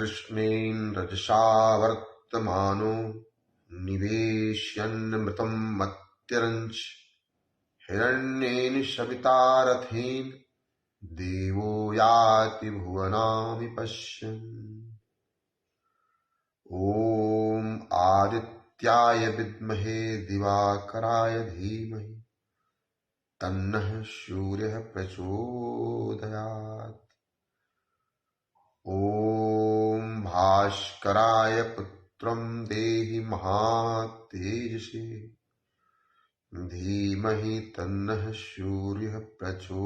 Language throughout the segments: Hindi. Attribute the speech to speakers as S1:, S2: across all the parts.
S1: कृष्णेन रजसा वर्तमानो निवेश्यन्मृतं मत्यरंच हिरण्येन सविता रथेन देवो याति भुवनानि पश्यन्। ॐ आदित्याय विद्महे दिवाकराय धीमहि तन्नः सूर्यः प्रचोदयात्। ॐ भास्कराय पुत्रं देहि महातेजसे धीमहि तन्नः सूर्यः प्रचोदयात्।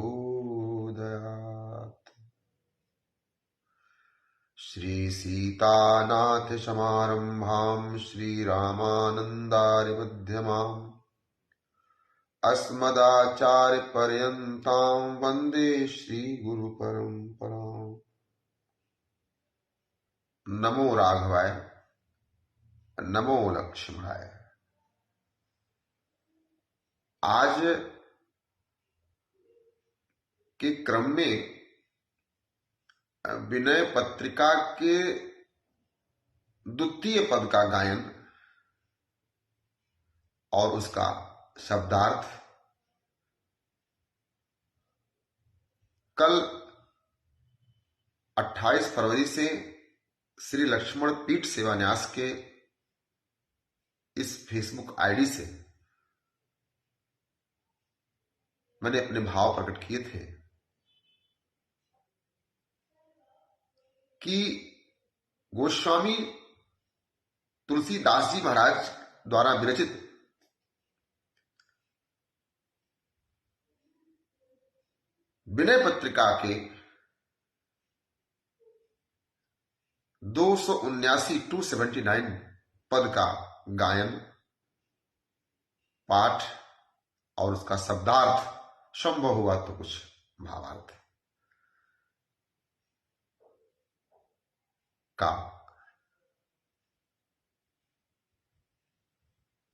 S1: श्री सीतानाथ समारंभां श्रीरामानन्दारिमध्यमाम् अस्मदाचार्यपर्यन्तां वन्दे श्रीगुरुपरम्पराम्। नमो राघवाय नमो लक्ष्मणाय। आज के क्रम में विनय पत्रिका के द्वितीय पद का गायन और उसका शब्दार्थ। कल 28 फरवरी से श्री लक्ष्मण पीठ सेवान्यास के इस फेसबुक आईडी से मैंने अपने भाव प्रकट किए थे कि गोस्वामी तुलसीदास जी महाराज द्वारा विरचित विनय पत्रिका के 279 पद का गायन पाठ और उसका शब्दार्थ संभव हुआ तो कुछ भावार्थ का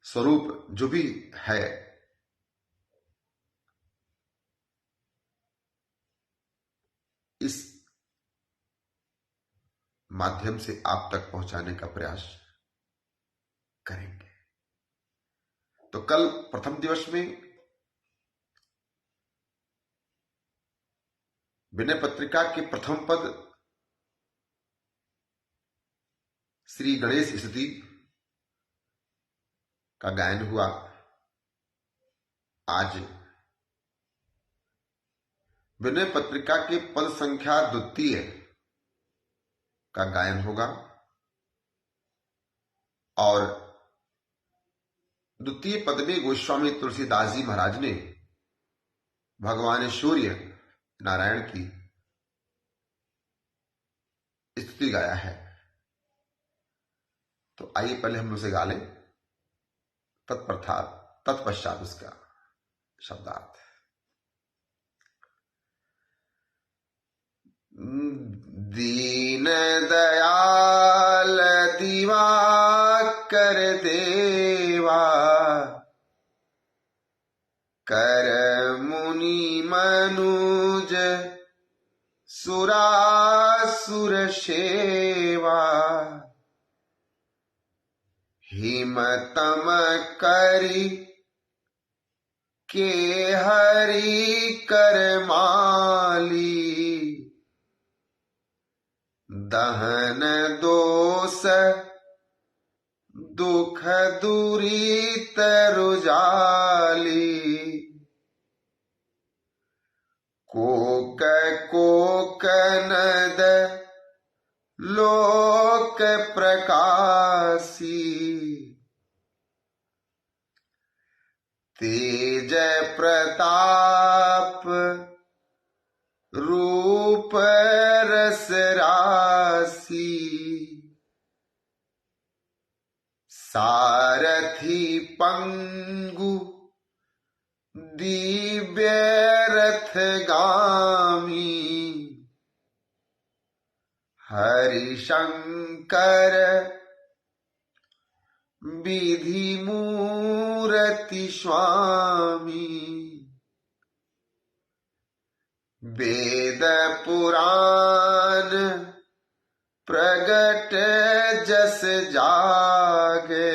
S1: स्वरूप जो भी है इस माध्यम से आप तक पहुंचाने का प्रयास करेंगे। तो कल प्रथम दिवस में विनय पत्रिका के प्रथम पद श्री गणेश स्तुति का गायन हुआ। आज विनय पत्रिका के पद संख्या द्वितीय का गायन होगा और द्वितीय पद में गोस्वामी तुलसीदास जी महाराज ने भगवान सूर्य नारायण की स्तुति गाया है। तो आइए पहले हम उसे गा लें, तत्पश्चात उसका शब्दार्थ। दीन दयाल दिवाकर देवा कर मुनि मनुज सुरासुर सेवा हिमतम करी के हरि कर माली दहन दोष दुख दूरी तरुजाली कोक कोक नद लोक प्रकाशी तेज प्रताप रूप रस राशि सारथी पंगु दिव्य रथ गामी हरिशंकर विधि मूर्ति स्वामी वेद पुराण प्रगट जस जागे,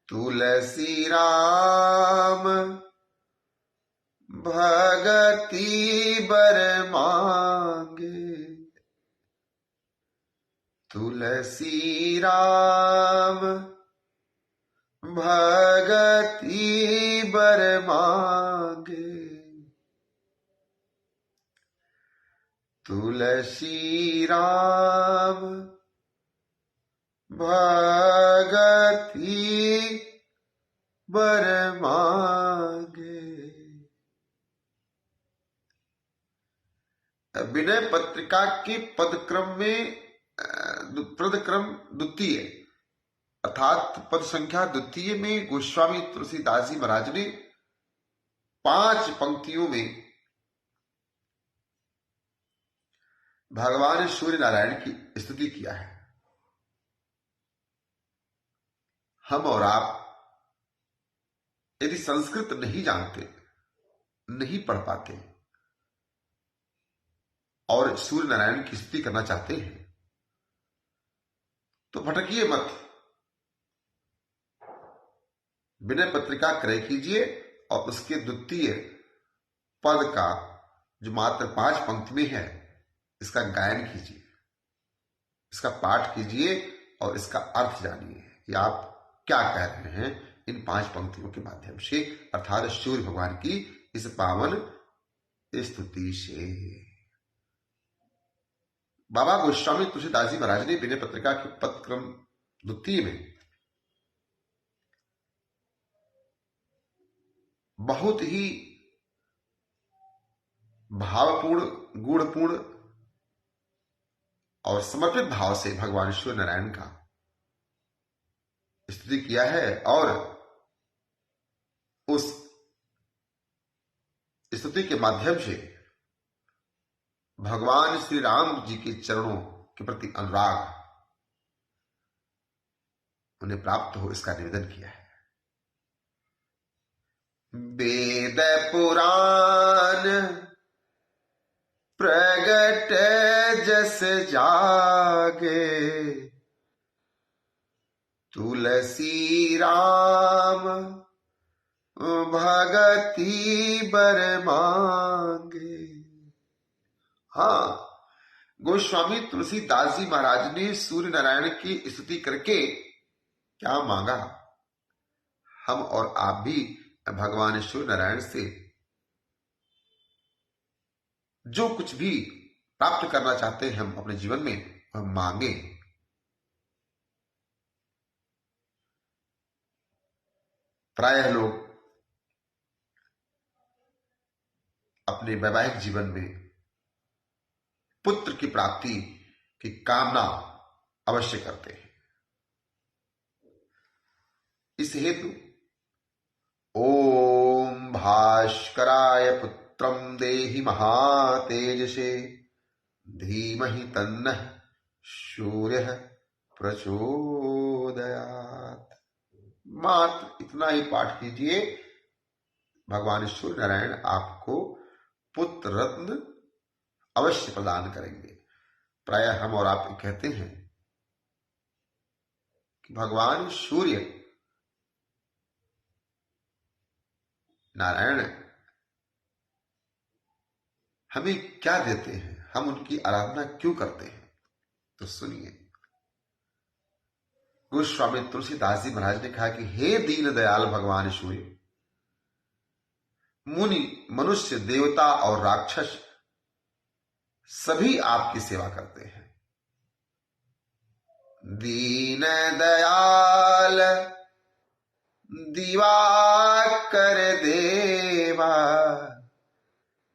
S1: तुलसी राम भगति बर मांगे। तुलसी राम भगति बर मांगे, तुलसी राम भगति बर मांगे। विनय पत्रिका के पदक्रम में पदक्रम द्वितीय अर्थात पद संख्या द्वितीय में गोस्वामी तुलसीदास जी महाराज ने 5 पंक्तियों में भगवान सूर्य नारायण की स्तुति किया है। हम और आप यदि संस्कृत नहीं जानते, नहीं पढ़ पाते और सूर्य नारायण की स्तुति करना चाहते हैं तो भटकिए मत, विनय पत्रिका क्रय कीजिए और उसके द्वितीय पद का जो मात्र 5 पंक्ति में है इसका गायन कीजिए, इसका पाठ कीजिए और इसका अर्थ जानिए कि आप क्या कह रहे हैं इन 5 पंक्तियों के माध्यम से, अर्थात सूर्य भगवान की इस पावन स्तुति से। बाबा गोस्वामी तुलसीदास जी महाराज ने विनय पत्रिका के पदक्रम द्वितीय में बहुत ही भावपूर्ण, गुणपूर्ण और समर्पित भाव से भगवान सूर्य नारायण का स्तुति किया है और उस स्तुति के माध्यम से भगवान श्री राम जी के चरणों के प्रति अनुराग उन्हें प्राप्त हो, इसका निवेदन किया है। वेद पुराण प्रगट जस जागे, तुलसी राम भगति बर मांगे। हाँ, गोस्वामी तुलसीदास जी महाराज ने सूर्य नारायण की स्तुति करके क्या मांगा? हम और आप भी भगवान सूर्य नारायण से जो कुछ भी प्राप्त करना चाहते हैं हम अपने जीवन में, वह मांगे। प्रायः लोग अपने वैवाहिक जीवन में पुत्र की प्राप्ति की कामना अवश्य करते हैं। इस हेतु ओम भास्कराय पुत्रम देहि महातेजसे, धीमहि तन्नः सूर्यः प्रचोदयात्। मात्र इतना ही पाठ कीजिए, भगवान सूर्य नारायण आपको पुत्र रत्न अवश्य प्रदान करेंगे। प्रायः हम और आप कहते हैं कि भगवान सूर्य नारायण हमें क्या देते हैं, हम उनकी आराधना क्यों करते हैं? तो सुनिए, गोस्वामी तुलसीदास जी महाराज ने कहा कि हे दीन दयाल भगवान सूर्य, मुनि, मनुष्य, देवता और राक्षस सभी आपकी सेवा करते हैं। दीन दयाल दिवाकर देवा,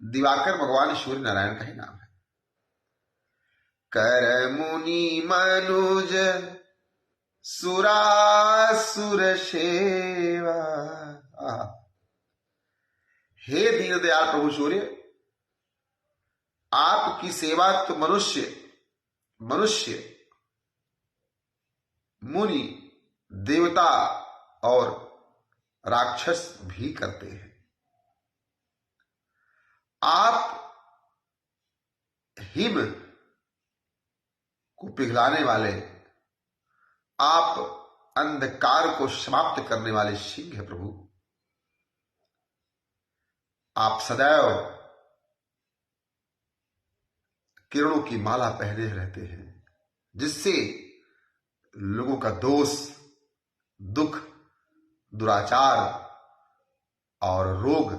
S1: दिवाकर भगवान सूर्य नारायण का ही नाम है। कर मुनि मनुज सुरासुर सेवा। हे दीन दयाल प्रभु सूर्य, आपकी सेवा तो मनुष्य, मुनि, देवता और राक्षस भी करते हैं। आप हिम को पिघलाने वाले, आप अंधकार को समाप्त करने वाले सिंह है प्रभु। आप सदैव किरणों की माला पहने रहते हैं, जिससे लोगों का दोष, दुख, दुराचार और रोग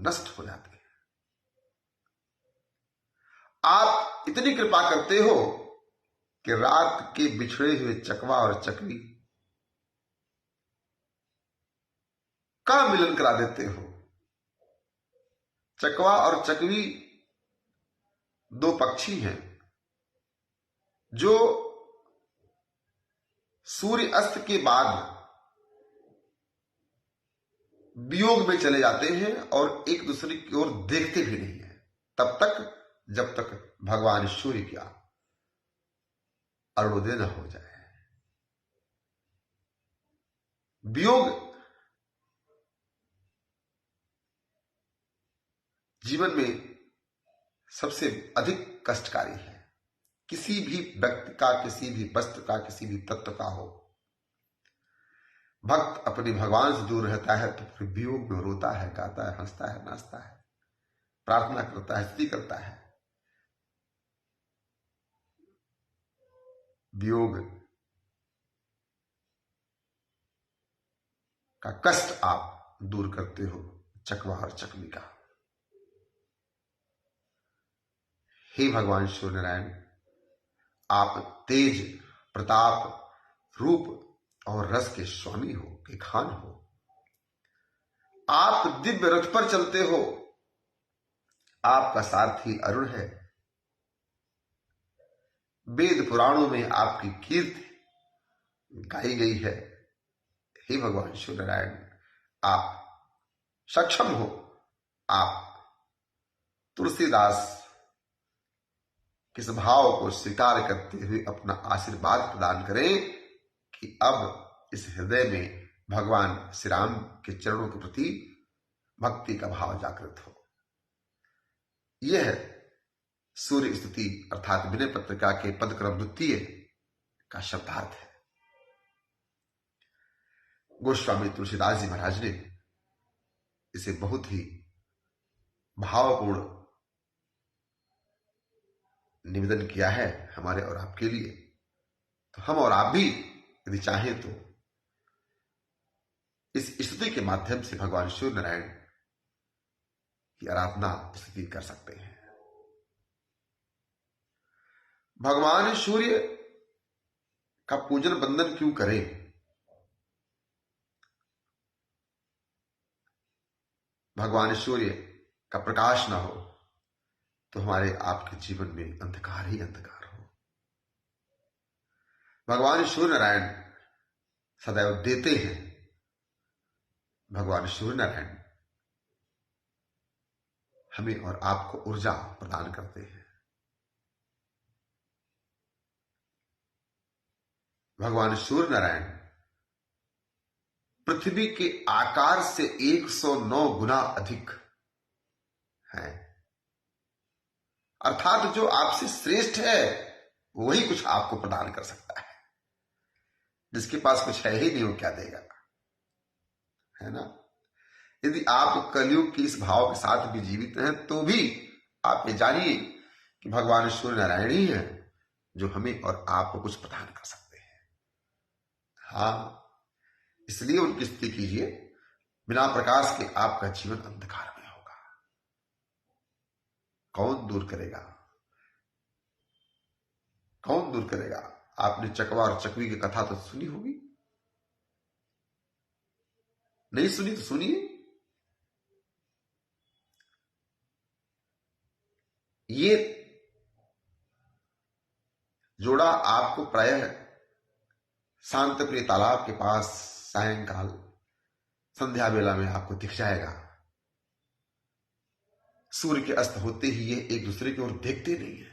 S1: नष्ट हो जाते हैं। आप इतनी कृपा करते हो कि रात के बिछड़े हुए चकवा और चकवी का मिलन करा देते हो। चकवा और चकवी दो पक्षी हैं जो सूर्य अस्त के बाद वियोग में चले जाते हैं और एक दूसरे की ओर देखते भी नहीं है, तब तक जब तक भगवान सूर्य का अरुणोदय न हो जाए। वियोग जीवन में सबसे अधिक कष्टकारी है। किसी भी व्यक्ति का, किसी भी वस्तु का, किसी भी तत्व का हो, भक्त अपने भगवान से दूर रहता है तो फिर वियोग में रोता है, गाता है, हंसता है, नाचता है, प्रार्थना करता है, स्तुति करता है। वियोग का कष्ट आप दूर करते हो चकवा और चकवी का। हे भगवान सूर्य नारायण, आप तेज, प्रताप, रूप और रस के स्वामी हो, के खान हो। आप दिव्य रथ पर चलते हो, आपका सारथी अरुण है। वेद पुराणों में आपकी कीर्ति गाई गई है। हे भगवान सूर्य नारायण, आप सक्षम हो। आप तुलसीदास किस भाव को स्वीकार करते हुए अपना आशीर्वाद प्रदान करें कि अब इस हृदय में भगवान श्री राम के चरणों के प्रति भक्ति का भाव जागृत हो। यह सूर्य स्तुति अर्थात विनय पत्रिका के पदक्रम द्वितीय का शब्दार्थ है। गोस्वामी तुलसीदास जी महाराज ने इसे बहुत ही भावपूर्ण निवेदन किया है हमारे और आपके लिए। तो हम और आप भी यदि चाहें तो इस स्तुति के माध्यम से भगवान सूर्य नारायण की आराधना स्तुति कर सकते हैं। भगवान सूर्य का पूजन बंदन क्यों करें? भगवान सूर्य का प्रकाश ना हो तो हमारे आपके जीवन में अंधकार ही अंधकार हो। भगवान सूर्य नारायण सदैव देते हैं। भगवान सूर्य नारायण हमें और आपको ऊर्जा प्रदान करते हैं। भगवान सूर्य नारायण पृथ्वी के आकार से 109 गुना अधिक है। अर्थात जो आपसे श्रेष्ठ है वही कुछ आपको प्रदान कर सकता है। जिसके पास कुछ है ही नहीं वो क्या देगा, है ना। यदि आप कलयुग की इस भाव के साथ भी जीवित हैं तो भी आप ये जानिए कि भगवान सूर्य नारायण ही है जो हमें और आपको कुछ प्रदान कर सकते हैं। हाँ, इसलिए उनकी स्तुति कीजिए। बिना प्रकाश के आपका जीवन अंधकार में होगा। कौन दूर करेगा? कौन दूर करेगा? आपने चकवा और चकवी की कथा तो सुनी होगी। नहीं सुनी तो सुनिए। ये जोड़ा आपको प्रायः शांत प्रिय तालाब के पास सायंकाल संध्या वेला में आपको दिख जाएगा। सूर्य के अस्त होते ही ये एक दूसरे की ओर देखते नहीं है।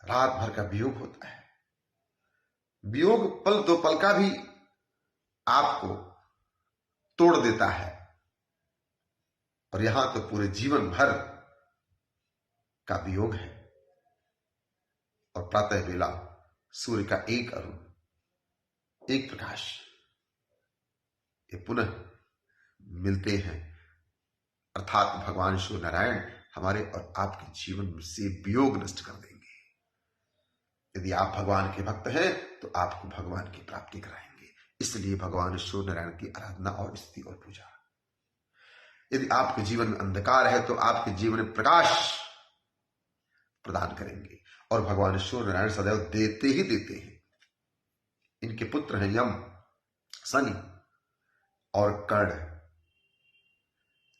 S1: रात भर का वियोग होता है। वियोग पल दो पल का भी आपको तोड़ देता है, और यहां तो पूरे जीवन भर का वियोग है। और प्रातः बेला सूर्य का एक अरुण, एक प्रकाश, ये पुनः मिलते हैं, अर्थात भगवान सूर्य नारायण हमारे और आपके जीवन से वियोग नष्ट कर देंगे। यदि आप भगवान के भक्त हैं तो आपको भगवान की प्राप्ति कराएंगे। इसलिए भगवान सूर्य नारायण की आराधना और स्तुति और पूजा। यदि आपके जीवन में अंधकार है तो आपके जीवन में प्रकाश प्रदान करेंगे, और भगवान सूर्य नारायण सदैव देते ही देते हैं। इनके पुत्र हैं यम, शनि और कर्ण।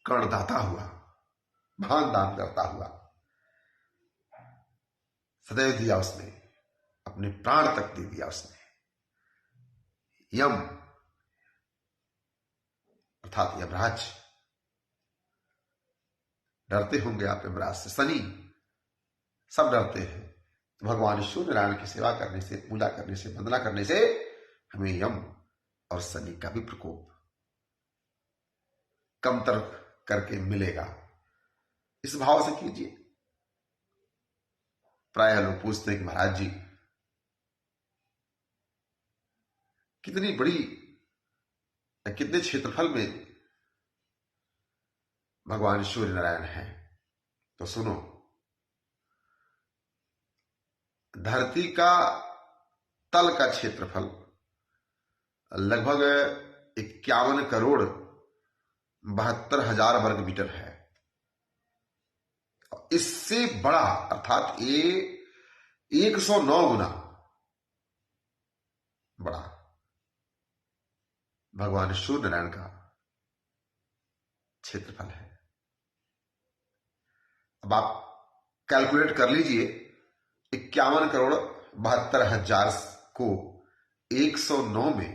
S1: कर्ण दाता हुआ, महान दान करता हुआ, सदैव दिया उसने, अपने प्राण तक दे दिया उसने। यम अर्थात यमराज, डरते होंगे आप यमराज से। शनि, सब डरते हैं। तो भगवान सूर्य नारायण की सेवा करने से, पूजा करने से, वंदना करने से हमें यम और शनि का भी प्रकोप कमतर करके मिलेगा। इस भाव से कीजिए। प्रायः लोग पूछते हैं कि महाराज जी कितनी बड़ी, कितने क्षेत्रफल में भगवान सूर्य नारायण है? तो सुनो, धरती का तल का क्षेत्रफल लगभग 51,72,000 वर्ग मीटर है। इससे बड़ा अर्थात ये 109 गुना बड़ा भगवान सूर्य नारायण का क्षेत्रफल है। अब आप कैलकुलेट कर लीजिए, 51,72,000 को 109 में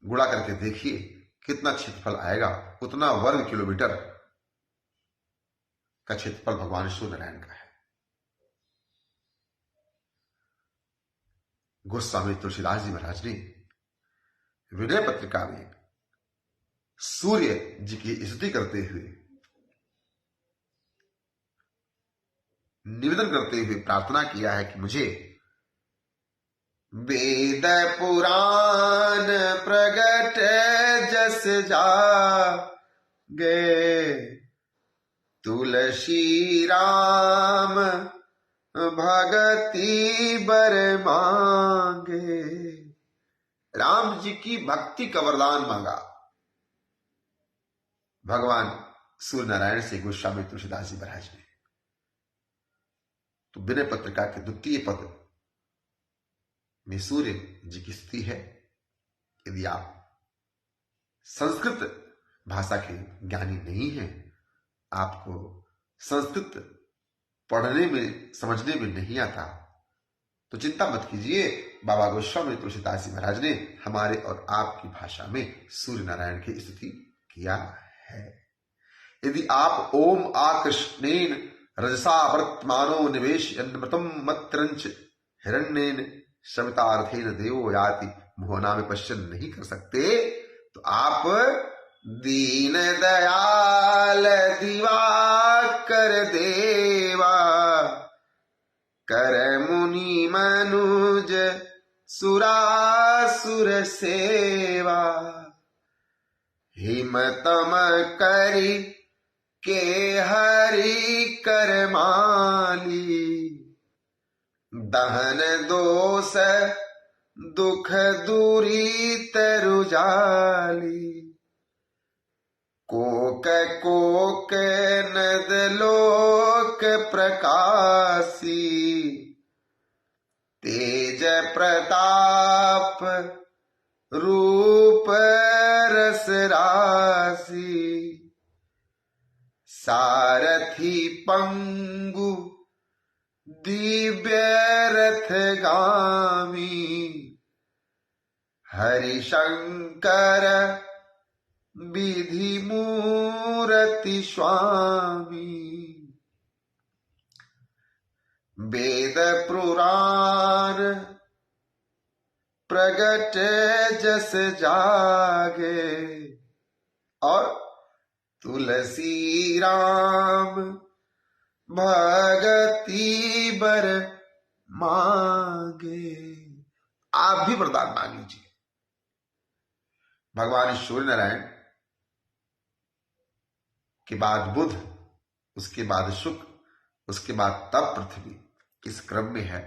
S1: गुणा करके देखिए कितना क्षेत्रफल आएगा। उतना वर्ग किलोमीटर का क्षेत्रफल भगवान सूर्य नारायण का है। गोस्वामी तुलसीदास जी महाराज ने विनय पत्रिका में सूर्य जी की स्तुति करते हुए, निवेदन करते हुए प्रार्थना किया है कि मुझे वेद पुराण प्रगट जस जागे, तुलसी राम भगति बर मांगे। राम जी की भक्ति का वरदान मांगा भगवान सूर्य नारायण से गोस्वामी तुलसीदास जी महाराज ने। तो विनय पत्रिका के द्वितीय पद में सूर्य जी की स्तुति है। यदि आप संस्कृत भाषा के ज्ञानी नहीं हैं, आपको संस्कृत पढ़ने में, समझने में नहीं आता, तो चिंता मत कीजिए। बाबा गोस्वामी तुलसीदास जी महाराज ने हमारे और आपकी भाषा में सूर्य नारायण की स्तुति किया है। यदि आप ओम आकृष्णेन रजसा वर्तमानो निवेश अन्नमृतम मत्रंच हिरण्येन सवितार्थेन देवो याति मोहना में पश्चिम नहीं कर सकते, तो आप दीन दयाल दिवाकर देवा, कर मुनि मनुज सुरासुर सेवा, हिमतम करी के हरि कर माली, दहन दोष दुख दूरी तरु जाली, कोक कोक नद लोक प्रकाशी, तेज प्रताप रूप रस राशि, सारथी पंगु दिव्य रथ गामी, हरिशंकर विधि मूर्ति स्वामी, वेद पुराण प्रगट जस जागे, और तुलसी राम भगति बर मांगे। आप भी वरदान मांग लीजिए। भगवान सूर्य नारायण के बाद बुध, उसके बाद शुक्र, उसके बाद तब पृथ्वी, इस क्रम में है।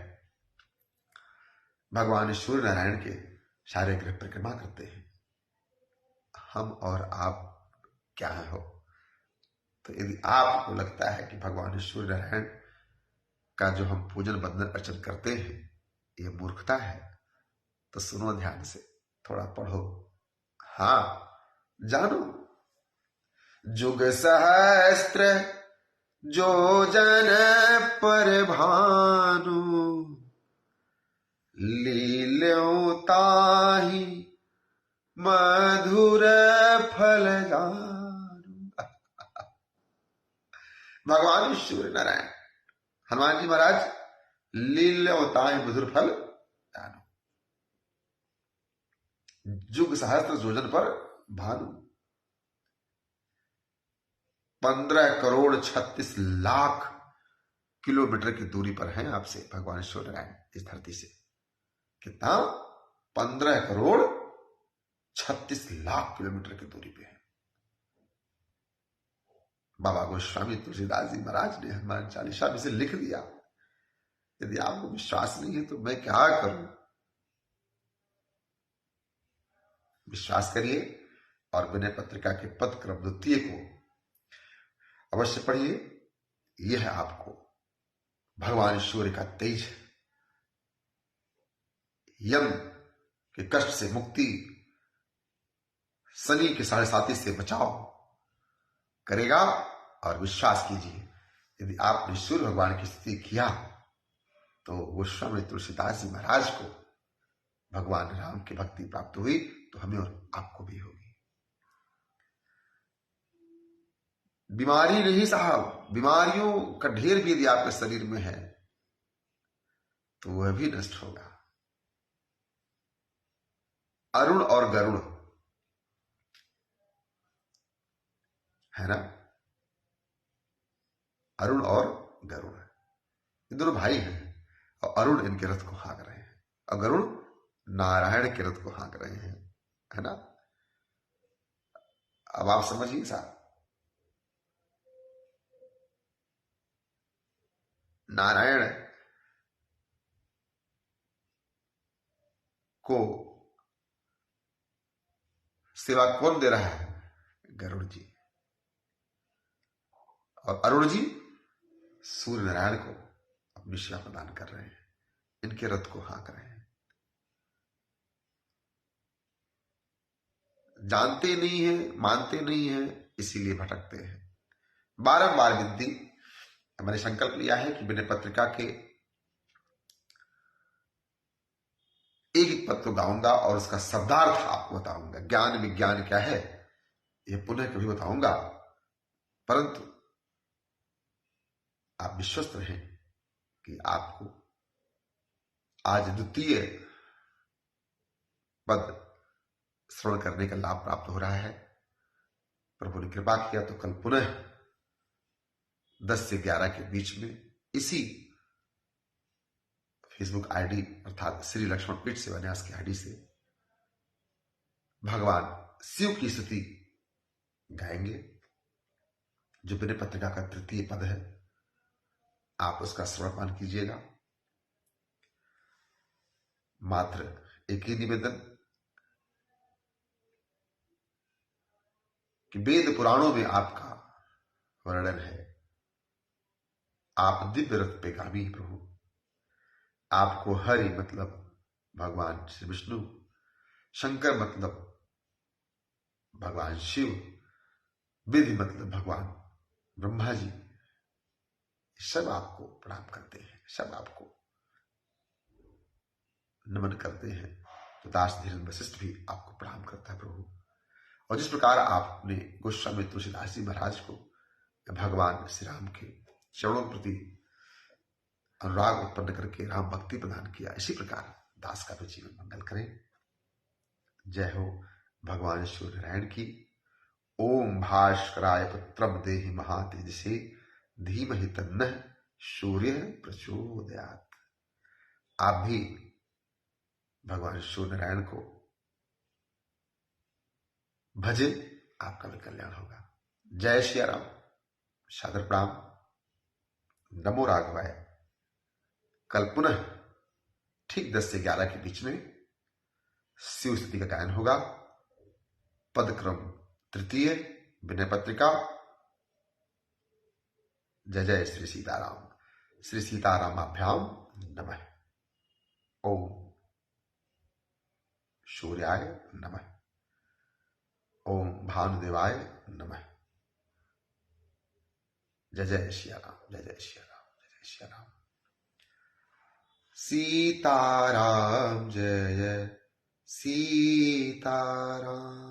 S1: भगवान सूर्य नारायण के सारे ग्रह परिक्रमा करते हैं। हम और आप क्या हो? तो यदि आपको लगता है कि भगवान सूर्य नारायण का जो हम पूजन वंदन अर्चन करते हैं ये मूर्खता है, तो सुनो ध्यान से, थोड़ा पढ़ो, हाँ जानो। जुग सहस्त्र जो जन पर भानु, लील्यों ताहि मधुर फल जानु। भगवान सूर्य नारायण हनुमान जी महाराज लील्यों ताहि मधुर फल जानु। जुग सहस्त्र योजन पर भानु, 15,36,00,000 किलोमीटर की दूरी पर हैं आपसे भगवान सूर्य नारायण इस धरती से। कितना? 15,36,00,000 किलोमीटर की दूरी पे है। बाबा गोस्वामी तुलसीदास जी महाराज ने हनुमान चालीसा में से लिख दिया। यदि आपको विश्वास नहीं है तो मैं क्या करूं? विश्वास करिए और विनय पत्रिका के पद क्रम द्वितीय को अवश्य पढ़िए। यह आपको भगवान सूर्य का तेज, यम के कष्ट से मुक्ति, शनि के 7.5 से बचाव करेगा। और विश्वास कीजिए, यदि आपने सूर्य भगवान की स्तुति किया तो गोस्वामी तुलसीदास जी महाराज को भगवान राम की भक्ति प्राप्त हुई तो हमें और आपको भी होगी। बीमारी नहीं साहब, बीमारियों का ढेर भी यदि आपके शरीर में है तो वह भी नष्ट होगा। अरुण और गरुड़ है ना, अरुण और गरुड़ ये दोनों भाई हैं और अरुण इनके रथ को हाँक रहे हैं और गरुड़ नारायण के रथ को हाँक रहे हैं, है ना। अब आप समझिए साहब, नारायण को सेवा कौन दे रहा है? गरुड़ जी। और अरुण जी सूर्य नारायण को अपनी सेवा प्रदान कर रहे हैं, इनके रथ को हाँक रहे हैं। जानते नहीं है, मानते नहीं है, इसीलिए भटकते हैं। बारंबार विनती, मैंने संकल्प लिया है कि विनय पत्रिका के एक एक पद को गाऊंगा और उसका शब्दार्थ आपको बताऊंगा। ज्ञान विज्ञान क्या है यह पुनः कभी बताऊंगा, परंतु आप विश्वस्त रहें कि आपको आज द्वितीय पद श्रवण करने का लाभ प्राप्त हो रहा है। प्रभु ने कृपा किया तो कल पुनः 10 से 11 के बीच में इसी फेसबुक आईडी अर्थात श्री लक्ष्मण पीठ सेवान्यास की आईडी से भगवान शिव की स्तुति गाएंगे। जो विनय पत्रिका का तृतीय पद है आप उसका श्रवणपान कीजिएगा। मात्र एक ही निवेदन कि वेद पुराणों में आपका वर्णन है, आप दिव्य रथ पे गामी प्रभु। आपको हरि मतलब भगवान श्री विष्णु, शंकर मतलब भगवान शिव, विधि मतलब भगवान ब्रह्मा जी, सब आपको प्रणाम करते हैं, सब आपको नमन करते हैं। तो दास धीरेन्द्र वशिष्ठ भी आपको प्रणाम करता है प्रभु। और जिस प्रकार आपने गोस्वामी तुलसीदास जी महाराज को भगवान श्री राम के चरणों के प्रति अनुराग उत्पन्न करके राम भक्ति प्रदान किया, इसी प्रकार दास का भी जीवन मंगल करें। जय हो भगवान सूर्य नारायण की। ओम भास्कराय पुत्रम देहि महातेजसे धीमहि तन्नः सूर्य प्रचोदयात्। आप भी भगवान सूर्य नारायण को भजे, आपका भी कल्याण होगा। जय श्री राम। सादर प्रणाम। नमो राघवाय। कल पुनः ठीक 10 से 11 के बीच में शिव स्तुति का गायन होगा। पदक्रम 3, विनय पत्रिका। जय जय श्री सीताराम। श्री सीतारामाभ्याम नमः। ओम सूर्याय नमः। ओम भानुदेवाय नमः। जय जय श्री राम। जय जय श्री राम। जय जय श्री राम। सीताराम जय सीताराम।